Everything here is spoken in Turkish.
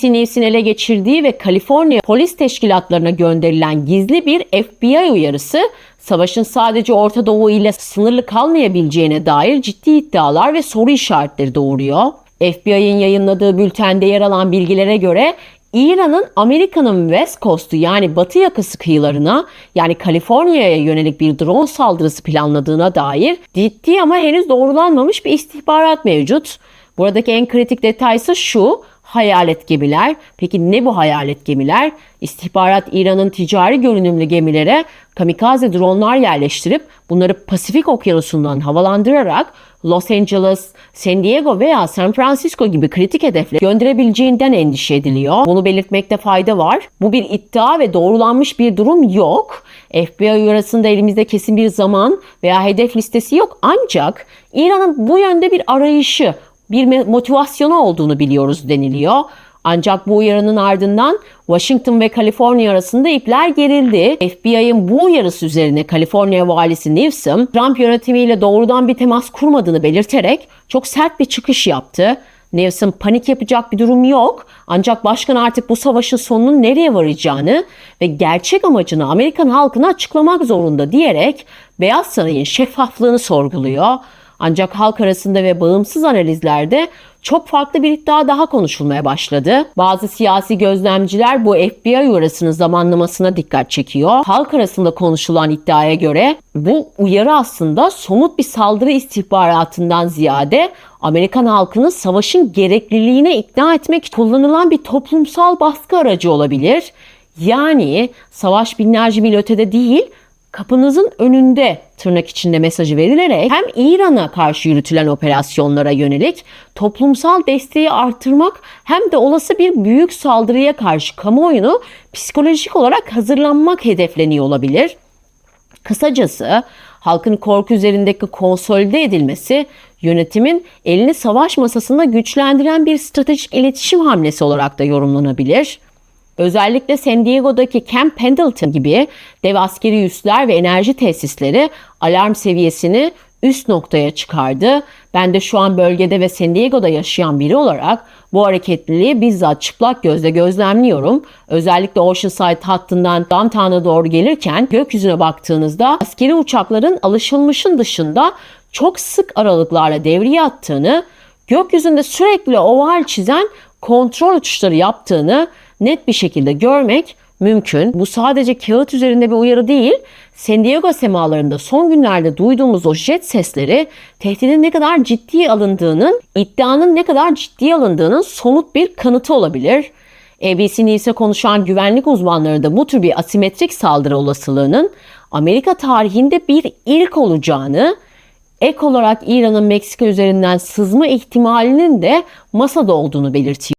ABC News'in ele geçirdiği ve Kaliforniya polis teşkilatlarına gönderilen gizli bir FBI uyarısı, savaşın sadece Orta Doğu ile sınırlı kalmayabileceğine dair ciddi iddialar ve soru işaretleri doğuruyor. FBI'nin yayınladığı bültende yer alan bilgilere göre İran'ın Amerika'nın West Coast'u yani batı yakası kıyılarına yani Kaliforniya'ya yönelik bir drone saldırısı planladığına dair ciddi ama henüz doğrulanmamış bir istihbarat mevcut. Buradaki en kritik detay ise şu: hayalet gemiler. Peki ne bu hayalet gemiler? İstihbarat İran'ın ticari görünümlü gemilere kamikaze dronlar yerleştirip bunları Pasifik Okyanusu'ndan havalandırarak Los Angeles, San Diego veya San Francisco gibi kritik hedeflere gönderebileceğinden endişe ediliyor. Bunu belirtmekte fayda var. Bu bir iddia ve doğrulanmış bir durum yok. FBI uyarısında elimizde kesin bir zaman veya hedef listesi yok. Ancak İran'ın bu yönde bir arayışı, bir motivasyonu olduğunu biliyoruz deniliyor. Ancak bu uyarının ardından Washington ve Kaliforniya arasında ipler gerildi. FBI'ın bu uyarısı üzerine Kaliforniya valisi Newsom, Trump yönetimiyle doğrudan bir temas kurmadığını belirterek çok sert bir çıkış yaptı. Newsom panik yapacak bir durum yok. Ancak başkan artık bu savaşın sonunun nereye varacağını ve gerçek amacını Amerikan halkına açıklamak zorunda diyerek Beyaz Saray'ın şeffaflığını sorguluyor. Ancak halk arasında ve bağımsız analizlerde çok farklı bir iddia daha konuşulmaya başladı. Bazı siyasi gözlemciler bu FBI uyarısının zamanlamasına dikkat çekiyor. Halk arasında konuşulan iddiaya göre bu uyarı aslında somut bir saldırı istihbaratından ziyade Amerikan halkını savaşın gerekliliğine ikna etmek için kullanılan bir toplumsal baskı aracı olabilir. Yani savaş binlerce mil ötede değil, kapınızın önünde tırnak içinde mesajı verilerek hem İran'a karşı yürütülen operasyonlara yönelik toplumsal desteği artırmak hem de olası bir büyük saldırıya karşı kamuoyunu psikolojik olarak hazırlanmak hedefleniyor olabilir. Kısacası halkın korku üzerindeki konsolide edilmesi yönetimin elini savaş masasında güçlendiren bir stratejik iletişim hamlesi olarak da yorumlanabilir. Özellikle San Diego'daki Camp Pendleton gibi dev askeri üsler ve enerji tesisleri alarm seviyesini üst noktaya çıkardı. Ben de şu an bölgede ve San Diego'da yaşayan biri olarak bu hareketliliği bizzat çıplak gözle gözlemliyorum. Özellikle Oceanside hattından downtown'a doğru gelirken gökyüzüne baktığınızda askeri uçakların alışılmışın dışında çok sık aralıklarla devriye attığını, gökyüzünde sürekli oval çizen kontrol uçuşları yaptığını net bir şekilde görmek mümkün. Bu sadece kağıt üzerinde bir uyarı değil, San Diego semalarında son günlerde duyduğumuz o jet sesleri tehdidin ne kadar ciddiye alındığının, iddianın ne kadar ciddiye alındığının somut bir kanıtı olabilir. ABC News'e konuşan güvenlik uzmanları da bu tür bir asimetrik saldırı olasılığının Amerika tarihinde bir ilk olacağını, ek olarak İran'ın Meksika üzerinden sızma ihtimalinin de masada olduğunu belirtiyor.